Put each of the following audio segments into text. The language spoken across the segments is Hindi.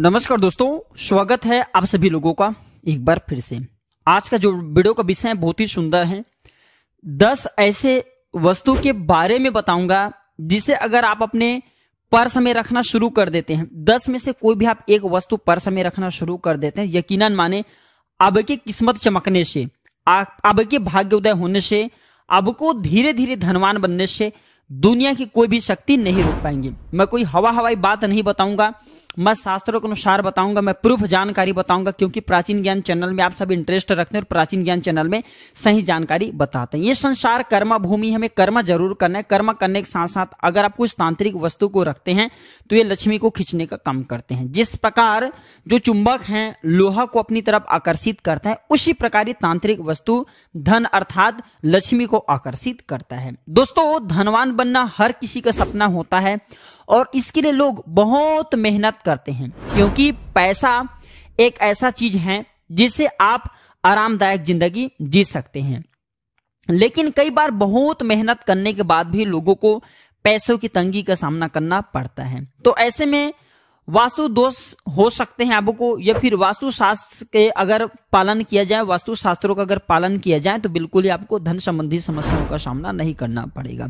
नमस्कार दोस्तों, स्वागत है आप सभी लोगों का एक बार फिर से। आज का जो वीडियो का विषय है बहुत ही सुंदर है। 10 ऐसे वस्तु के बारे में बताऊंगा जिसे अगर आप अपने पर्स में रखना शुरू कर देते हैं, 10 में से कोई भी आप एक वस्तु पर्स में रखना शुरू कर देते हैं, यकीनन माने आपकी किस्मत चमकने से, आपके भाग्योदय होने से, आपको धीरे धीरे धनवान बनने से दुनिया की कोई भी शक्ति नहीं रोक पाएंगे। मैं कोई हवाई बात नहीं बताऊंगा, मैं शास्त्रों के अनुसार बताऊंगा, मैं प्रूफ जानकारी बताऊंगा, क्योंकि प्राचीन ज्ञान चैनल में आप सब इंटरेस्ट रखते हैं और प्राचीन ज्ञान चैनल में सही जानकारी बताते हैं। ये संसार कर्मा भूमि, हमें कर्म जरूर करना है। कर्म करने के साथ साथ अगर आप कुछ तांत्रिक वस्तु को रखते हैं तो ये लक्ष्मी को खींचने का काम करते हैं। जिस प्रकार जो चुंबक है लोहा को अपनी तरफ आकर्षित करता है, उसी प्रकार ये तांत्रिक वस्तु धन अर्थात लक्ष्मी को आकर्षित करता है। दोस्तों, धनवान बनना हर किसी का सपना होता है और इसके लिए लोग बहुत मेहनत करते हैं, क्योंकि पैसा एक ऐसा चीज है जिससे आप आरामदायक जिंदगी जी सकते हैं। लेकिन कई बार बहुत मेहनत करने के बाद भी लोगों को पैसों की तंगी का सामना करना पड़ता है। तो ऐसे में वास्तु दोष हो सकते हैं आपको, या फिर वास्तु शास्त्र के अगर पालन किया जाए, वास्तु शास्त्रों का अगर पालन किया जाए तो बिल्कुल ही आपको धन संबंधी समस्याओं का सामना नहीं करना पड़ेगा।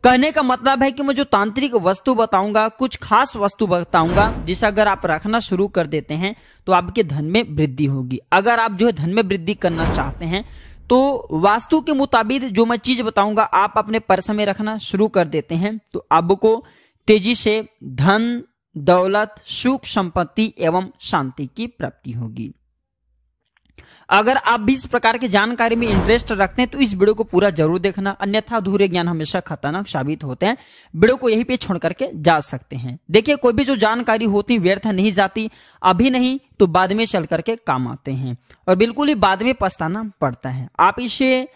कहने का मतलब है कि मैं जो तांत्रिक वस्तु बताऊंगा, कुछ खास वस्तु बताऊंगा जिसे अगर आप रखना शुरू कर देते हैं तो आपके धन में वृद्धि होगी। अगर आप जो है धन में वृद्धि करना चाहते हैं तो वास्तु के मुताबिक जो मैं चीज बताऊंगा आप अपने पर्स में रखना शुरू कर देते हैं तो आपको तेजी से धन, दौलत, सुख, संपत्ति एवं शांति की प्राप्ति होगी। अगर आप भी इस प्रकार की जानकारी में इंटरेस्ट रखते हैं तो इस वीडियो को पूरा जरूर देखना, अन्यथा अधूरे ज्ञान हमेशा खतरनाक साबित होते हैं। वीडियो को यहीं पे छोड़ करके जा सकते हैं। देखिए, कोई भी जो जानकारी होती व्यर्थ नहीं जाती, अभी नहीं तो बाद में चल करके काम आते हैं और बिल्कुल ही बाद में पछताना पड़ता है। आप इसे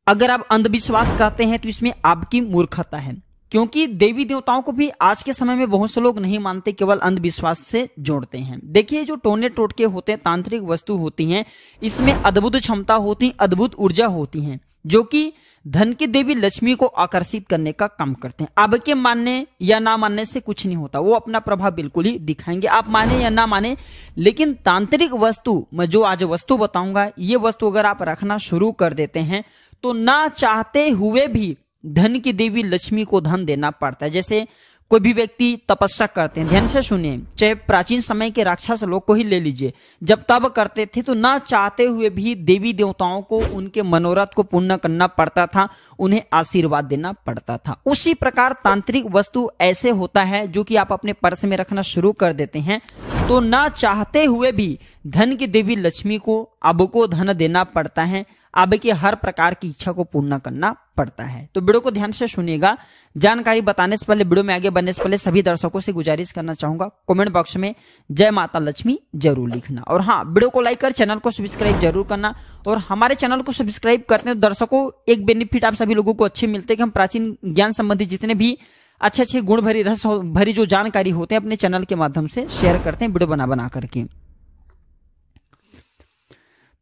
अगर आप अंधविश्वास कहते हैं तो इसमें आपकी मूर्खता है, क्योंकि देवी देवताओं को भी आज के समय में बहुत से लोग नहीं मानते, केवल अंधविश्वास से जोड़ते हैं। देखिए, जो टोने टोटके होते हैं, तांत्रिक वस्तु होती हैं, इसमें अद्भुत क्षमता होती, अद्भुत ऊर्जा होती हैं, जो कि धन की देवी लक्ष्मी को आकर्षित करने का काम करते हैं। आपके मानने या ना मानने से कुछ नहीं होता, वो अपना प्रभाव बिल्कुल ही दिखाएंगे, आप माने या ना माने। लेकिन तांत्रिक वस्तु, मैं जो आज वस्तु बताऊंगा, ये वस्तु अगर आप रखना शुरू कर देते हैं तो ना चाहते हुए भी धन की देवी लक्ष्मी को धन देना पड़ता है। जैसे कोई भी व्यक्ति तपस्या करते हैं, ध्यान से सुनिए, चाहे प्राचीन समय के राक्षस लोग को ही ले लीजिए, जब तब करते थे तो ना चाहते हुए भी देवी देवताओं को उनके मनोरथ को पूर्ण करना पड़ता था, उन्हें आशीर्वाद देना पड़ता था। उसी प्रकार तांत्रिक वस्तु ऐसे होता है जो कि आप अपने पर्स में रखना शुरू कर देते हैं तो ना चाहते हुए भी धन की देवी लक्ष्मी को आपको धन देना पड़ता है, आपके हर प्रकार की इच्छा को पूर्ण करना पड़ता है। तो वीडियो को ध्यान से सुनिएगा। जानकारी बताने से पहले, वीडियो में आगे बढ़ने से पहले सभी दर्शकों से गुजारिश करना चाहूंगा, कमेंट बॉक्स में जय माता लक्ष्मी जरूर लिखना, और हाँ, वीडियो को लाइक कर चैनल को सब्सक्राइब जरूर करना। और हमारे चैनल को सब्सक्राइब करते हैं दर्शकों, एक बेनिफिट आप सभी लोगों को अच्छे मिलते हैं कि हम प्राचीन ज्ञान संबंधी जितने भी अच्छे गुण भरी रस भरी जो जानकारी होते हैं अपने चैनल के माध्यम से शेयर करते हैं वीडियो बना करके।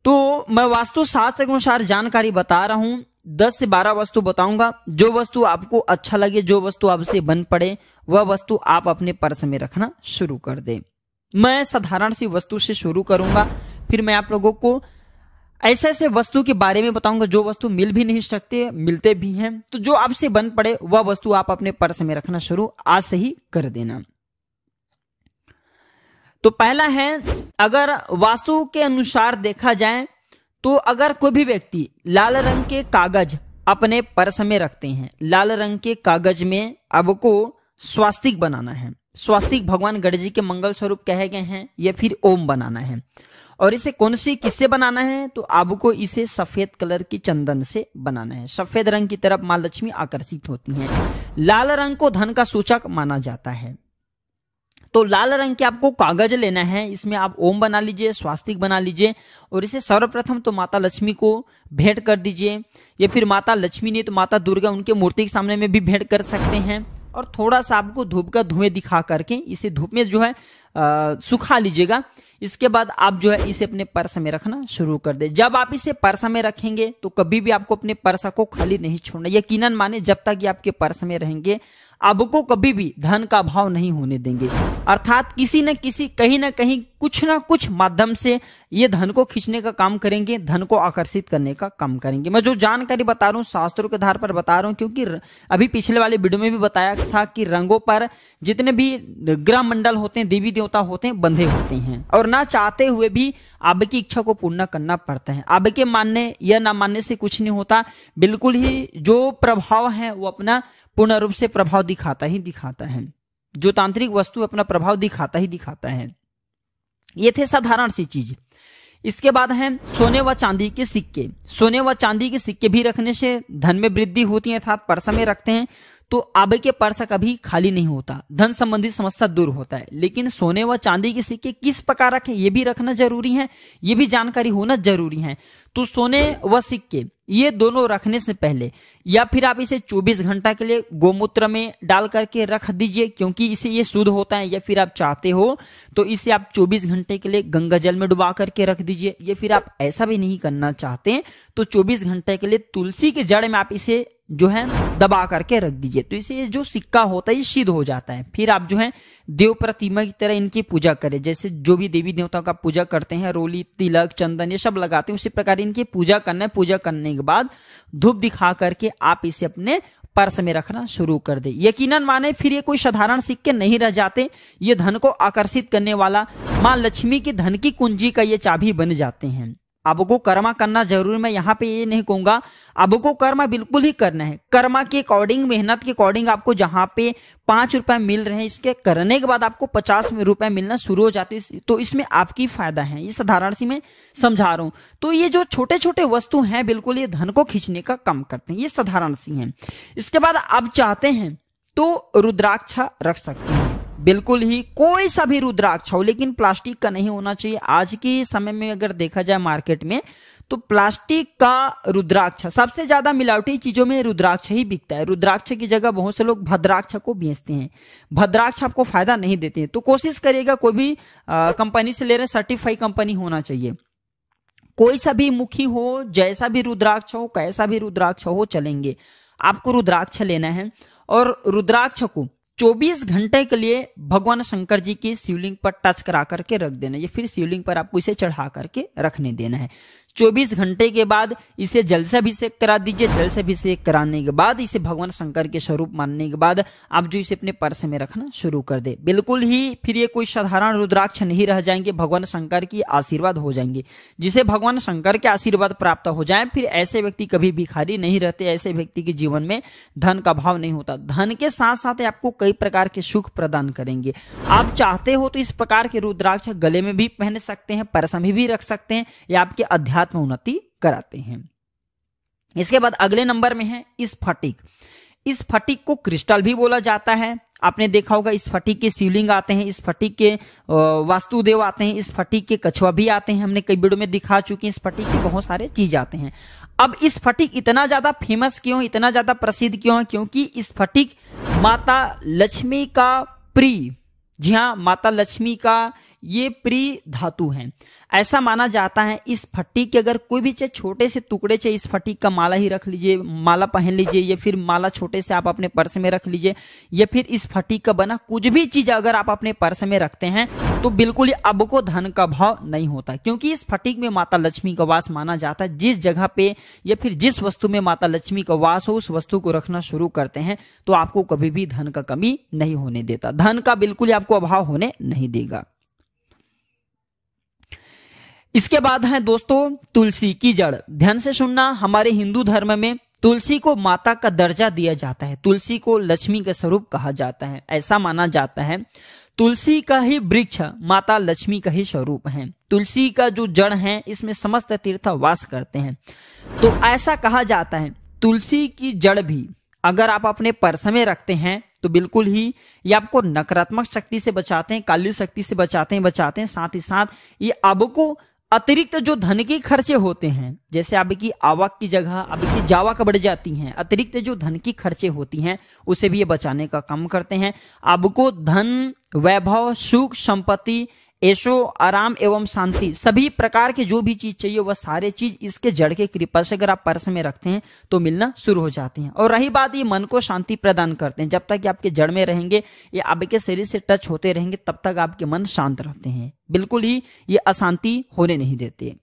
तो मैं वास्तु शास्त्र के अनुसार जानकारी बता रहा हूं, 10 से 12 वस्तु बताऊंगा। जो वस्तु आपको अच्छा लगे, जो वस्तु आपसे बन पड़े, वह वस्तु आप अपने पर्स में रखना शुरू कर दें। मैं साधारण सी वस्तु से शुरू करूंगा, फिर मैं आप लोगों को ऐसे वस्तु के बारे में बताऊंगा जो वस्तु मिल भी नहीं सकते, मिलते भी हैं। तो जो आपसे बन पड़े वह वस्तु आप अपने पर्स में रखना शुरू आज से ही कर देना। तो पहला है, अगर वास्तु के अनुसार देखा जाए तो अगर कोई भी व्यक्ति लाल रंग के कागज अपने पर्स में रखते हैं, लाल रंग के कागज में आपको स्वास्तिक बनाना है। स्वास्तिक भगवान गणेश जी के मंगल स्वरूप कहे गए हैं, या फिर ओम बनाना है। और इसे कौन सी किससे बनाना है तो आपको इसे सफेद कलर की चंदन से बनाना है। सफेद रंग की तरफ मां लक्ष्मी आकर्षित होती हैं। लाल रंग को धन का सूचक माना जाता है। तो लाल रंग के आपको कागज लेना है, इसमें आप ओम बना लीजिए, स्वास्तिक बना लीजिए, और इसे सर्वप्रथम तो माता लक्ष्मी को भेंट कर दीजिए, या फिर माता लक्ष्मी ने तो माता दुर्गा उनके मूर्ति के सामने में भी भेंट कर सकते हैं। और थोड़ा सा आपको धूप का धुएं दिखा करके इसे धूप में जो है सुखा लीजिएगा। इसके बाद आप जो है इसे अपने पर्स में रखना शुरू कर दे। जब आप इसे पर्स में रखेंगे तो कभी भी आपको अपने पर्स को खाली नहीं छोड़ना। यकीनन माने जब तक ये आपके पर्स में रहेंगे आपको कभी भी धन का अभाव नहीं होने देंगे। अर्थात किसी न किसी कहीं ना कहीं कुछ ना कुछ माध्यम से ये धन को खींचने का काम करेंगे, धन को आकर्षित करने का काम करेंगे। मैं जो जानकारी बता रहा हूँ शास्त्रों के आधार पर बता रहा हूँ, क्योंकि अभी पिछले वाले वीडियो में भी बताया था कि रंगों पर जितने भी ग्रह मंडल होते हैं, देवी देवता होते हैं, बंधे होते हैं और ना चाहते हुए भी आपकी इच्छा को पूर्ण करना पड़ता है। आपके मानने या ना मानने से कुछ नहीं होता, बिल्कुल ही जो प्रभाव है वो अपना पूर्ण रूप से प्रभाव दिखाता ही दिखाता है। जो तांत्रिक वस्तु अपना प्रभाव दिखाता ही दिखाता है। ये थे साधारण सी चीज। इसके बाद है सोने व चांदी के सिक्के। सोने व चांदी के सिक्के भी रखने से धन में वृद्धि होती है, अर्थात पर्स में रखते हैं तो आपके पर्स कभी खाली नहीं होता, धन संबंधी समस्या दूर होता है। लेकिन सोने व चांदी के सिक्के किस प्रकार रखें ये भी रखना जरूरी है, ये भी जानकारी होना जरूरी है। तो सोने व सिक्के ये दोनों रखने से पहले या फिर आप इसे 24 घंटा के लिए गोमूत्र में डाल करके रख दीजिए, क्योंकि इसे ये शुद्ध होता है। या फिर आप चाहते हो तो इसे आप 24 घंटे के लिए गंगा जल में डुबा करके रख दीजिए। या फिर आप ऐसा भी नहीं करना चाहते तो 24 घंटे के लिए तुलसी के जड़ में आप इसे जो है दबा करके रख दीजिए। तो इसे जो सिक्का होता है ये सिद्ध हो जाता है। फिर आप जो है देव प्रतिमा की तरह इनकी पूजा करें, जैसे जो भी देवी देवताओं का पूजा करते हैं, रोली, तिलक, चंदन ये सब लगाते हैं, उसी प्रकार इनकी पूजा करना है। पूजा करने के बाद धूप दिखा करके आप इसे अपने पर्स में रखना शुरू कर दे। यकीनन माने फिर ये कोई साधारण सिक्के नहीं रह जाते, ये धन को आकर्षित करने वाला मां लक्ष्मी की धन की कुंजी का ये चाबी बन जाते हैं। आपको कर्मा करना जरूर, मैं यहाँ पे ये नहीं कहूंगा आपको कर्मा बिल्कुल ही करना है। कर्मा के अकॉर्डिंग, मेहनत के अकॉर्डिंग आपको जहाँ पे 5 रुपए मिल रहे हैं, इसके करने के बाद आपको 50 रुपए मिलना शुरू हो जाते हैं, तो इसमें आपकी फायदा है। ये साधारण सी मैं समझा रहा हूँ। तो ये जो छोटे छोटे वस्तु हैं बिल्कुल ये धन को खींचने का काम करते हैं, ये साधारण सी हैं। इसके बाद आप चाहते हैं तो रुद्राक्ष रख सकते हैं, बिल्कुल ही कोई सा भी रुद्राक्ष हो, लेकिन प्लास्टिक का नहीं होना चाहिए। आज के समय में अगर देखा जाए मार्केट में तो प्लास्टिक का रुद्राक्ष, सबसे ज्यादा मिलावटी चीजों में रुद्राक्ष ही बिकता है। रुद्राक्ष की जगह बहुत से लोग भद्राक्ष को बेचते हैं। भद्राक्ष आपको फायदा नहीं देते हैं, तो कोशिश करिएगा कोई भी कंपनी से ले रहे सर्टिफाइड कंपनी होना चाहिए। कोई सा भी मुखी हो, जैसा भी रुद्राक्ष हो, कैसा भी रुद्राक्ष हो चलेंगे, आपको रुद्राक्ष लेना है। और रुद्राक्ष को 24 घंटे के लिए भगवान शंकर जी की शिवलिंग पर टच करा करके रख देना, या फिर शिवलिंग पर आपको इसे चढ़ा करके रखने देना है। 24 घंटे के बाद इसे जल से अभिषेक करा दीजिए। जल से अभिषेक कराने के बाद इसे भगवान शंकर के स्वरूप मानने के बाद आप जो इसे अपने पर्स में रखना शुरू कर दे, बिल्कुल ही फिर ये कोई साधारण रुद्राक्ष नहीं रह जाएंगे, भगवान शंकर की आशीर्वाद हो जाएंगे। जिसे भगवान शंकर के आशीर्वाद प्राप्त हो जाए फिर ऐसे व्यक्ति कभी भिखारी नहीं रहते, ऐसे व्यक्ति के जीवन में धन का भाव नहीं होता। धन के साथ साथ आपको कई प्रकार के सुख प्रदान करेंगे। आप चाहते हो तो इस प्रकार के रुद्राक्ष गले में भी पहन सकते हैं, पर्स में भी रख सकते हैं, या आपके अध्यात्म में उन्नति कराते हैं। इसके बाद अगले नंबर में है स्फटिक। इस स्फटिक को क्रिस्टल भी बोला जाता है। आपने देखा होगा स्फटिक के शिवलिंग आते हैं, स्फटिक के वास्तुदेव आते हैं, स्फटिक के कछुआ भी आते हैं, हमने कई वीडियो में दिखा चुके हैं। स्फटिक के बहुत सारे चीज आते हैं। अब स्फटिक इतना ज्यादा फेमस क्यों, इतना ज्यादा प्रसिद्ध क्यों है? क्योंकि स्फटिक माता लक्ष्मी का प्रिय, जी हाँ, माता लक्ष्मी का ये प्रिय धातु है। ऐसा माना जाता है इस स्फटिक के अगर कोई भी चाहे छोटे से टुकड़े चाहे इस स्फटिक का माला ही रख लीजिए, माला पहन लीजिए, या फिर माला छोटे से आप अपने पर्स में रख लीजिए, या फिर इस स्फटिक का बना कुछ भी चीज अगर आप अपने पर्स में रखते हैं तो बिल्कुल ही आपको धन का भाव नहीं होता। क्योंकि इस स्फटिक में माता लक्ष्मी का वास माना जाता है। जिस जगह पे या फिर जिस वस्तु में माता लक्ष्मी का वास हो उस वस्तु को रखना शुरू करते हैं तो आपको कभी भी धन का कमी नहीं होने देता, धन का बिल्कुल ही आपको अभाव होने नहीं देगा। इसके बाद है दोस्तों तुलसी की जड़। ध्यान से सुनना, हमारे हिंदू धर्म में तुलसी को माता का दर्जा दिया जाता है, तुलसी को लक्ष्मी का स्वरूप कहा जाता है। ऐसा माना जाता है तुलसी का ही वृक्ष माता लक्ष्मी का ही स्वरूप है। तुलसी का जो जड़ है इसमें समस्त तीर्थ वास करते हैं। तो ऐसा कहा जाता है तुलसी की जड़ भी अगर आप अपने पर्स में रखते हैं तो बिल्कुल ही ये आपको नकारात्मक शक्ति से बचाते हैं, काली शक्ति से बचाते हैं। साथ ही साथ ये आपको अतिरिक्त जो धन के खर्चे होते हैं, जैसे आपकी आवक की जगह आपकी जावक बढ़ जाती हैं, अतिरिक्त जो धन की खर्चे होती हैं उसे भी ये बचाने का काम करते हैं। आपको धन, वैभव, सुख, संपत्ति ऐशो आराम एवं शांति, सभी प्रकार के जो भी चीज चाहिए वह सारे चीज इसके जड़ के कृपा से अगर आप पर्स में रखते हैं तो मिलना शुरू हो जाती हैं। और रही बात, ये मन को शांति प्रदान करते हैं। जब तक ये आपके जड़ में रहेंगे, ये आपके शरीर से टच होते रहेंगे, तब तक आपके मन शांत रहते हैं, बिल्कुल ही ये अशांति होने नहीं देते।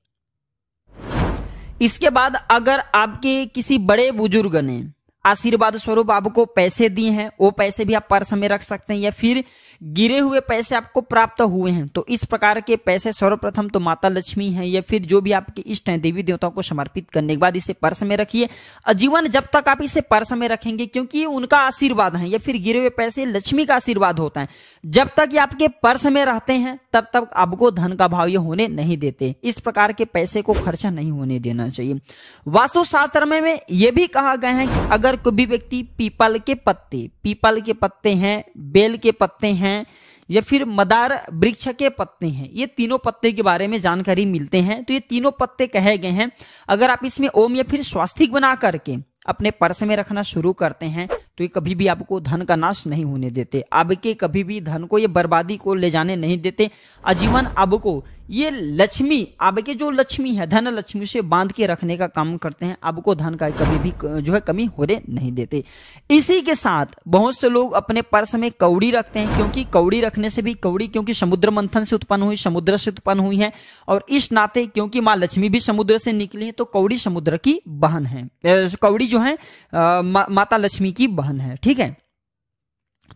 इसके बाद अगर आपके किसी बड़े बुजुर्ग ने आशीर्वाद स्वरूप आपको पैसे दिए हैं, वो पैसे भी आप पर्स में रख सकते हैं, या फिर गिरे हुए पैसे आपको प्राप्त हुए हैं, तो इस प्रकार के पैसे सर्वप्रथम तो माता लक्ष्मी हैं या फिर जो भी आपके इष्ट हैं, देवी देवताओं को समर्पित करने के बाद इसे पर्स में रखिए। आजीवन जब तक आप इसे पर्स में रखेंगे, क्योंकि ये उनका आशीर्वाद है, या फिर गिरे हुए पैसे लक्ष्मी का आशीर्वाद होता है, जब तक ये आपके पर्स में रहते हैं तब तक आपको धन का भाव ये होने नहीं देते। इस प्रकार के पैसे को खर्चा नहीं होने देना चाहिए। वास्तुशास्त्र में यह भी कहा गया है कि अगर कोई भी व्यक्ति पीपल के पत्ते हैं, बेल के पत्ते हैं, या फिर मदार वृक्ष के पत्ते हैं, ये तीनों पत्ते के बारे में जानकारी मिलते हैं, तो ये तीनों पत्ते कहे गए हैं, अगर आप इसमें ओम या फिर स्वास्तिक बना करके अपने पर्स में रखना शुरू करते हैं तो ये कभी भी आपको धन का नाश नहीं होने देते, आपके कभी भी धन को ये बर्बादी को ले जाने नहीं देते। आजीवन आपको ये लक्ष्मी, आपके जो लक्ष्मी है, धन लक्ष्मी से बांध के रखने का काम करते हैं, आपको धन का कभी भी जो है कमी होने नहीं देते। इसी के साथ बहुत से लोग अपने पर्स में कौड़ी रखते हैं, क्योंकि कौड़ी रखने से भी, कौड़ी क्योंकि समुद्र मंथन से उत्पन्न हुई, समुद्र से उत्पन्न हुई है, और इस नाते क्योंकि माँ लक्ष्मी भी समुद्र से निकली है, तो कौड़ी समुद्र की बहन है, कौड़ी जो है माता लक्ष्मी की बहन है, ठीक है।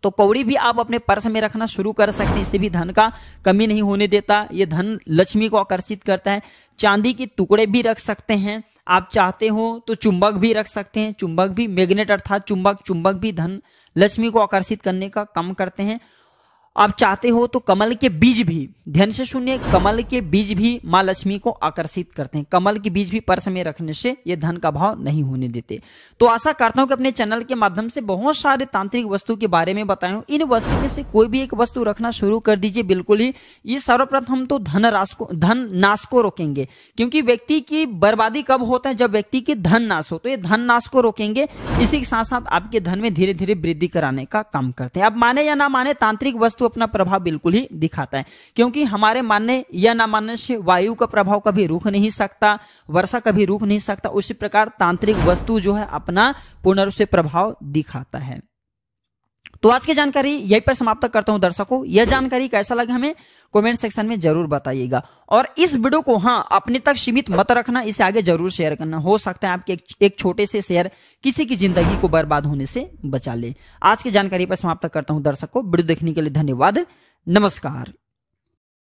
तो कौड़ी भी आप अपने पर्स में रखना शुरू कर सकते हैं, इससे भी धन का कमी नहीं होने देता, ये धन लक्ष्मी को आकर्षित करता है। चांदी के टुकड़े भी रख सकते हैं, आप चाहते हो तो चुंबक भी रख सकते हैं, चुंबक भी मैग्नेट अर्थात चुंबक भी धन लक्ष्मी को आकर्षित करने का काम करते हैं। आप चाहते हो तो कमल के बीज भी, ध्यान से सुनिए, कमल के बीज भी माँ लक्ष्मी को आकर्षित करते हैं, कमल के बीज भी पर्स में रखने से ये धन का भाव नहीं होने देते। तो आशा करता हूं कि अपने चैनल के माध्यम से बहुत सारे तांत्रिक वस्तु के बारे में बताया हूं। इन वस्तु में से कोई भी एक वस्तु रखना शुरू कर दीजिए, बिल्कुल ही ये सर्वप्रथम तो धन नाश को रोकेंगे, क्योंकि व्यक्ति की बर्बादी कब होता है, जब व्यक्ति की धन नाश हो, तो ये धन नाश को रोकेंगे। इसी के साथ साथ आपके धन में धीरे धीरे वृद्धि कराने का काम करते हैं। अब माने या ना माने, तांत्रिक वस्तु अपना प्रभाव बिल्कुल ही दिखाता है, क्योंकि हमारे मानने या ना मानने से वायु का प्रभाव कभी रुक नहीं सकता, वर्षा कभी रुक नहीं सकता, उसी प्रकार तांत्रिक वस्तु जो है अपना पूर्ण रूप से प्रभाव दिखाता है। तो आज की जानकारी यहीं पर समाप्त करता हूं। दर्शकों, यह जानकारी कैसा लगा हमें कमेंट सेक्शन में जरूर बताइएगा, और इस वीडियो को अपने तक सीमित मत रखना, इसे आगे जरूर शेयर करना। हो सकता है आपके एक छोटे से शेयर किसी की जिंदगी को बर्बाद होने से बचा ले। आज की जानकारी पर समाप्त करता हूं। दर्शकों, वीडियो देखने के लिए धन्यवाद। नमस्कार।